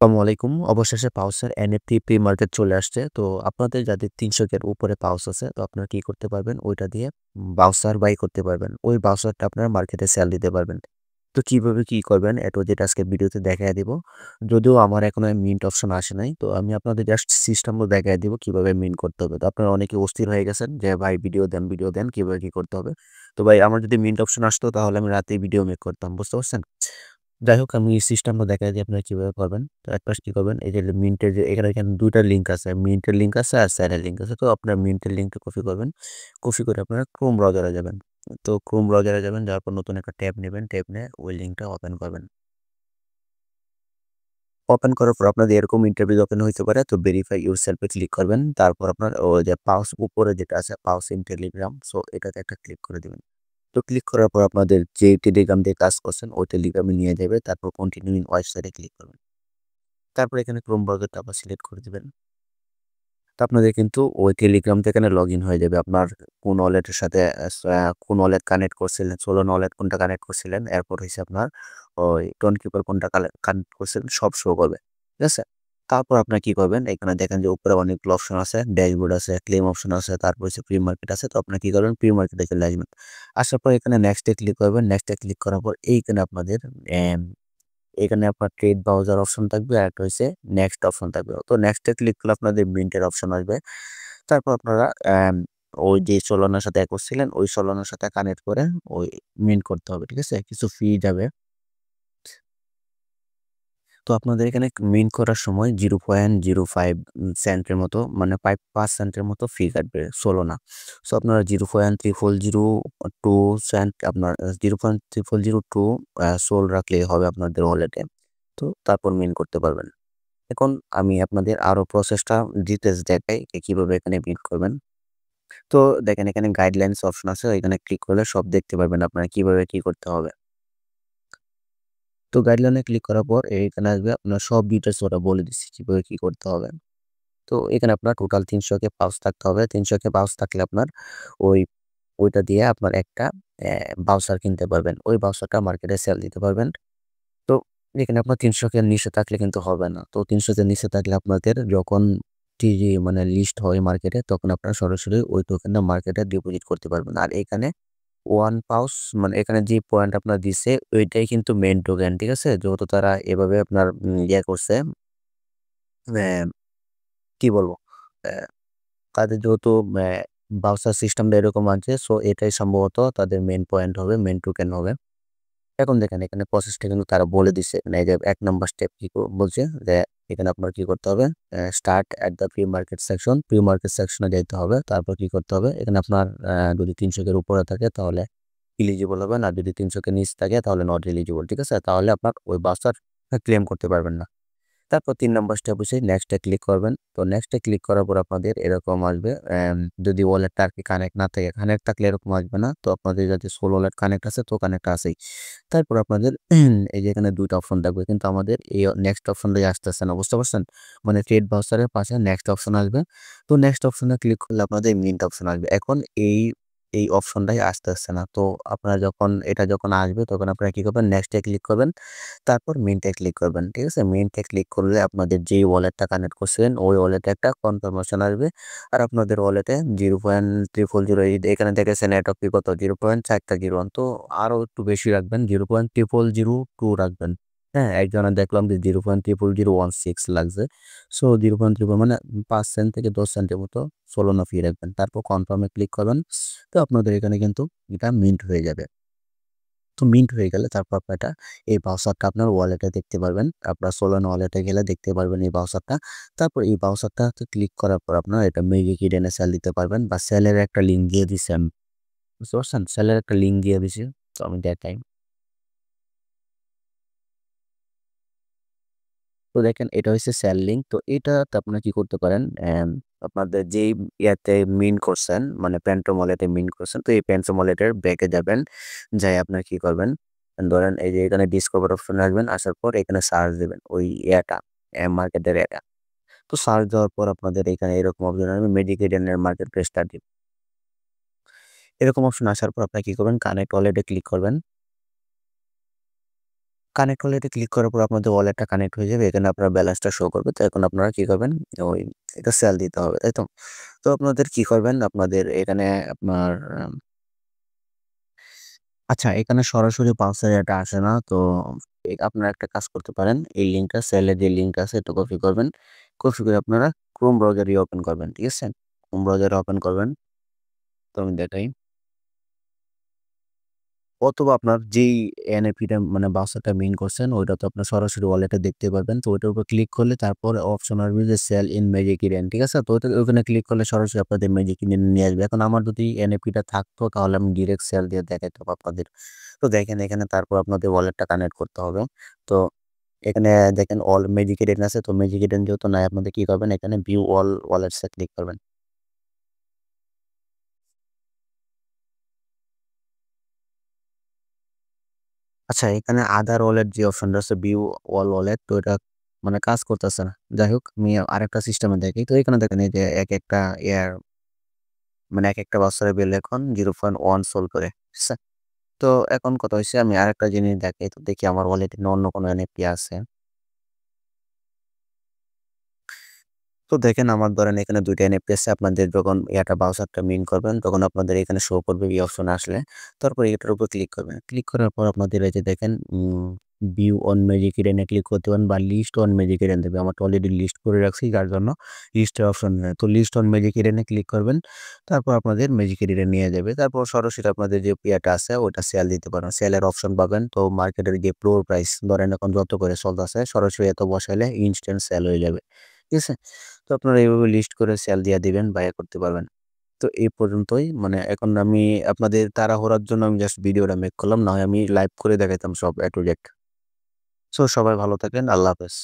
আসসালামু আলাইকুম। অবশেষে পাউসের এনএফটি প্রি মার্কেট চলে আসছে। তো আপনাদের যাদের ৩০০ এর উপরে পাউস আছে, তো আপনারা কি করতে পারবেন? ওইটা দিয়ে বাউচার বাই করতে পারবেন। ওই বাউচারটা আপনারা মার্কেটে সেল দিতে পারবেন। তো কিভাবে কি করবেন? এটা যেটা আজকের ভিডিওতে দেখাইয়া দিব। যদিও আমার এখনো মিন্ট অপশন আসে নাই। তো আমি আপনাদের জাস্ট সিস্টেমটা দেখাইয়া দিব কিভাবে মিন্ট করতে হবে। তো আপনারা অনেকে অস্থির হয়ে গেছেন যে, "ভাই ভিডিও দেন কিভাবে কি করতে হবে?" তো ভাই আমার যদি মিন্ট অপশন আসতো তাহলে আমি রাতেই ভিডিও মেক করতাম। বুঝতে পারছেন? যাই হোক আমি সিস্টেমটা দেখাই দিই আপনারা কিভাবে করবেন। তো এক পাশ কি করবেন এই যে মিন্টের যে এখানে ২ টা লিঙ্ক আছে। মিন্টের লিঙ্ক আছে আর স্যারের লিঙ্ক আছে। তো আপনার মিন্টের লিঙ্কটা কপি করবেন। কপি করে আপনারা ক্রোম ব্রাউজারে যাবেন। তো ক্রোম ব্রাউজারে যাবেন, যাওয়ার পর নতুন একটা ট্যাব নিবেন। ট্যাব নিয়ে ওই লিঙ্কটা ওপেন করবেন। ওপেন করার পর আপনাদের এরকম ইন্টারভিউ ওপেন হইতে পারে। তো ভেরিফাই ইউরসেলফ এ ক্লিক করবেন। তারপর আপনার ওই যে পাউস উপরে যেটা আছে পাউস ইন টেলিগ্রাম। সো এটাতে একটা ক্লিক করে দিবেন। তো ক্লিক করার পর আপনাদের যে টেলিগ্রাম দিয়ে কাজ করছেন ওই টেলিগ্রামে নিয়ে যাবে। তারপর কন্টিনিউ ইন ওয়েবসাইটে ক্লিক করবেন। তারপর এখানে ক্রোম ব্রাউজারটা আবার সিলেক্ট করে দিবেন। তো আপনাদের কিন্তু ওই টেলিগ্রাম থেকে এখানে লগইন হয়ে যাবে। আপনার কোন ওয়ালেটের সাথে কোন ওয়ালেট কানেক্ট করছিলেন, সোলন ওয়ালেট কোনটা কানেক্ট করছিলেন, এরপর হইছে আপনার ওই টোনকিপার কোনটা কানেক্ট করছিলেন সব শো করবে। ঠিক আছে? তারপর আপনারা কি করবেন? এখানে দেখেন যে উপরে অনেকগুলো অপশন আছে, ড্যাশবোর্ড আছে, ক্লেম অপশন আছে, তারপর হচ্ছে প্রি মার্কেট আছে। তো আপনারা কি করবেন? প্রি মার্কেটে চলে আসবেন। আসার পর এখানে নেক্সট এ ক্লিক করবেন। নেক্সট এ ক্লিক করার পর এইখানে আপনাদের অ্যাম এখানে আপনার ট্রেড ব্রাউজার অপশন থাকবে, আরেকটা হইছে নেক্সট অপশন থাকবে। তো নেক্সট এ ক্লিক করলে আপনাদের মিন্টের অপশন আসবে। তারপর আপনারা ওই যে Solana র সাথে করছিলেন, ওই Solana র সাথে কানেক্ট করে ওই মিন্ট করতে হবে। ঠিক আছে? কিছু ফি যাবে। তো আপনাদের এখানে মিন্ট করার সময় 0.05 সেন্টের মতো মানে ৫ সেন্টের মতো ফি কাটবে Solana। সো আপনারা 0.3002 সেন্ট আপনার 0.3002 সোল রাখলেই হবে আপনাদের ওয়ালেটে। তো তারপর মিন্ট করতে পারবেন। এখন আমি আপনাদের আরো প্রসেসটা ডিটেইলস দেখাই যে কিভাবে এখানে মিন্ট করবেন। তো দেখেন এখানে গাইডলাইনস অপশন আছে। এখানে ক্লিক করলে সব দেখতে পারবেন আপনারা কিভাবে কি করতে হবে। তো গাইডলাইনে ক্লিক করার পর এখানে আসবে আপনার সব ডিটেইলস ওরা বলে দিচ্ছে কিভাবে কি করতে হবে। তো এখানে আপনার টোটাল ৩০০ কে পাউচ থাকতে হবে। ৩০০ কে পাউচ থাকলে আপনার ওই ওইটা দিয়ে আপনার একটা বাউচার কিনতে পারবেন। ওই বাউচারটা মার্কেটে সেল দিতে পারবেন। তো এখানে আপনার ৩০০ কে নিচে থাকলে কিন্তু হবে না। তো ৩০০ তে নিচে থাকলে আপনাদের যখন মানে লিস্ট হয় মার্কেটে তখন আপনারা সরাসরি ওই টোকেনটা মার্কেটে ডিপোজিট করতে পারবেন। আর এখানে 1 পাউচ মানে এখানে যে পয়েন্ট আপনার দিছে ওইটাই কিন্তু মেইন টোকেন। ঠিক আছে? যেহেতু তারা এভাবে আপনার করছে অ্যা কি বলবো? অ্যা তাদের যেহেতু বাউচার সিস্টেমটা এরকম আছে সো এটাই সম্ভবত তাদের মেইন পয়েন্ট হবে, মেইন টোকেন হবে। এখন দেখেন এখানে প্রসেসটা কিন্তু তারা বলে দিছে। মানে এই যে ১ নাম্বার স্টেপ কি বলছে যে এখানে আপনার কি করতে হবে? Start at the pre market section. Pre market সেকশনে যাইতে হবে। তারপর কি করতে হবে? এখানে আপনার যদি ৩০০ এর উপরে থাকে তাহলে এলিজিবল হবেন। আর যদি ৩০০ কে নিচ থাকে তাহলে নট এলিজিবল। ঠিক আছে? তাহলে আপনার ওই বাউচার ক্লেম করতে পারবেন না। তারপর ৩ নাম্বার স্টেপ হচ্ছে নেক্সট এ ক্লিক করবেন। তো নেক্সট এ ক্লিক করার পর আপনাদের এরকম আসবে যদি ওয়ালেটটা আরকি কানেক্ট না থাকে, কানেক্ট থাকলে এরকম আসবে না। তো আপনাদের যাতে সোল ওয়ালেট কানেক্ট আছে তো কানেক্ট আছেই। তারপর আপনাদের এই যে এখানে ২ টা অপশন থাকবে কিন্তু আমাদের এই নেক্সট অপশনটাই আসতেছে না। বুঝতে পারছেন? মানে ট্রেড ভাউচারের পাশে নেক্সট অপশন আসবে। তো নেক্সট অপশনে ক্লিক করলে আপনাদের মিন্ট অপশন আসবে। এখন এই অপশনটাই আসতেছে না। তো আপনারা যখন এটা যখন আসবে তখন আপনারা কি করবেন? নেক্সট এ ক্লিক করবেন। তারপর মিন্টে ক্লিক করবেন। ঠিক আছে? মিন্টে ক্লিক করলে আপনাদের যেই ওয়ালেটটা কানেক্ট করছিলেন ওই ওয়ালেটে একটা কনফার্মেশন আসবে। আর আপনাদের ওয়ালেটে 0.300 এখানে দেখেছেন এটক ফি কত 0.401 তো আরো একটু বেশি রাখবেন 0.0002 রাখবেন। হ্যাঁ? একজনের দেখলাম যে 0.0016 লাগছে। সো 0.3 মানে ৫ সেন্ট থেকে ১০ সেন্টের মতো Solana ফি রাখবেন। তারপর কনফার্ম এ ক্লিক করবেন। তো আপনাদের এখানে কিন্তু এটা মিন্ট হয়ে যাবে। তো মিন্ট হয়ে গেলে তারপর আপনার এটা এই বাউচারটা আপনার ওয়ালেটে দেখতে পারবেন। আপনার Solana ওয়ালেটে গেলে দেখতে পারবেন এই বাউচারটা। তারপর এই বাউচারটাতে ক্লিক করার পর আপনার এটা মেবি হিডেনে সেল দিতে পারবেন বা সেলের একটা লিঙ্ক দিয়ে দিছে আমি। বুঝতে পারছেন? সেলের একটা লিঙ্ক দিয়ে দিছি। তো আমি দেখাই। তো দেখেন এটা হইছে সেল লিঙ্ক। তো এটাতে আপনারা কি করতে পারেন? আপনাদের যেই ইয়াতে মিন্ট করছেন মানে Phantom ওয়ালেটে মিন্ট করছেন। তো এই Phantom ওয়ালেটের ব্যাকে যাবেন। যায়ে আপনারা কি করবেন? ধরেন এই যে এখানে ডিসকভার অপশনে আসবেন। আসার পর এখানে সার্চ দিবেন। ওই ইয়াটা মার্কেটের এটা। তো সার্চ দেওয়ার পর আপনাদের এখানে এরকম অপশন আসবে মেডিকেডিয়ানের মার্কেট প্লেসটা দিবেন। এরকম অপশন আসার পর আপনারা কি করবেন? কানেক্ট ওয়ালেটে ক্লিক করবেন। কানেক্ট ওয়ালেটে ক্লিক করার পর আপনাদের ওয়ালেটটা কানেক্ট হয়ে যাবে। এখানে আপনার ব্যালেন্সটা শো করবে। তো এখন আপনারা কি করবেন? ওই এটা সেল দিতে হবে, তাই তো? তো আপনাদের কি করবেন? আপনাদের এখানে আপনার আচ্ছা, এখানে সরাসরি পালসার এটা আসে না। তো আপনারা একটা কাজ করতে পারেন। এই লিঙ্কটা সেলের যে লিঙ্ক আছে এটা কপি করবেন। কপি করে আপনারা ক্রোম ব্রাউজার ওপেন করবেন। ঠিক আছে? ক্রোম ব্রাউজার ওপেন করবেন। তো আমি দেখাই। অথবা আপনার যেই এনএফিটা মানে ব্রাউজারটা মেইন করছেন ওইটা তো আপনার সরাসরি ওয়ালেটে দেখতে পারবেন। তো ওইটার উপর ক্লিক করলে তারপর অপশন আসবে যে সেল ইন ম্যাজিক ইডেন। ঠিক আছে? তো ওখানে ক্লিক করলে সরাসরি আপনাদের ম্যাজিক ইডেন নিয়ে আসবে। এখন আমার যদি এনএফিটা থাকতো তাহলে আমি ডিরেক্ট সেল দিয়ে দেখাইতাম আপনাদের। তো দেখেন এখানে তারপর আপনাদের ওয়ালেটটা কানেক্ট করতে হবে। তো এখানে দেখেন অল ম্যাজিক ইডেন আছে। তো ম্যাজিক ইডেন যেহেতু নাই আপনাদের কি করবেন? এখানে ভিউ অল ওয়ালেটস এ ক্লিক করবেন। আচ্ছা, এখানে আদার ওয়ালেট যে অপশনটা আছে ভিউ অল ওয়ালেট তো এটা মানে কাজ করতেছে না। যাই হোক আমি আরেকটা সিস্টেমে দেখি। তো এখানে দেখেন এই যে একেকটা ইয়ার মানে একেকটা বছরের বিল এখন 0.1 সোল করে। ঠিক আছে? তো এখন কথা হইছে আমি আরেকটা জিনিস দেখাই। তো দেখি আমার ওয়ালেটে অন্য কোনো এনএফটি আছে। তো দেখেন আমার ধরেন এখানে ২ টা এনএফটি আছে। আপনাদের যখন ব্রাউজারটা মিন করবেন তখন আপনাদের এখানে শো করবে এই অপশন আসলে। তারপর এটার উপর ক্লিক করবেন। ক্লিক করার পর আপনাদের এই যে দেখেন ভিউ অন ম্যাজিক ইডেন এ ক্লিক করতে পারেন বা লিস্ট অন ম্যাজিক ইডেন দেবে। আমার তো অলরেডি লিস্ট করে রাখছি যার জন্য লিস্টের অপশন নেই। তো লিস্ট অন ম্যাজিক ইডেন এ ক্লিক করবেন। তারপর আপনাদের ম্যাজিক ইডেনে নিয়ে যাবে। তারপর সরাসরি আপনাদের যে আছে ওটা সেল দিতে পারেন। সেলের অপশন পাবেন। তো মার্কেটের যে ফ্লোর প্রাইস ধরেন এখন যত করে চলতেছে সরাসরি এত বসাইলে ইনস্ট্যান্ট সেল হয়ে যাবে। ঠিক আছে? তো আপনারা এইভাবে লিস্ট করে সেল দিয়া দিবেন, বাই করতে পারবেন। তো এই পর্যন্তই। মানে এখন আমি আপনাদের তাড়াহুড়ার জন্য আমি জাস্ট ভিডিওটা মেক করলাম। না হয় আমি লাইভ করে দেখাইতাম সব A to Z। সো সবাই ভালো থাকেন। আল্লাহ হাফেজ।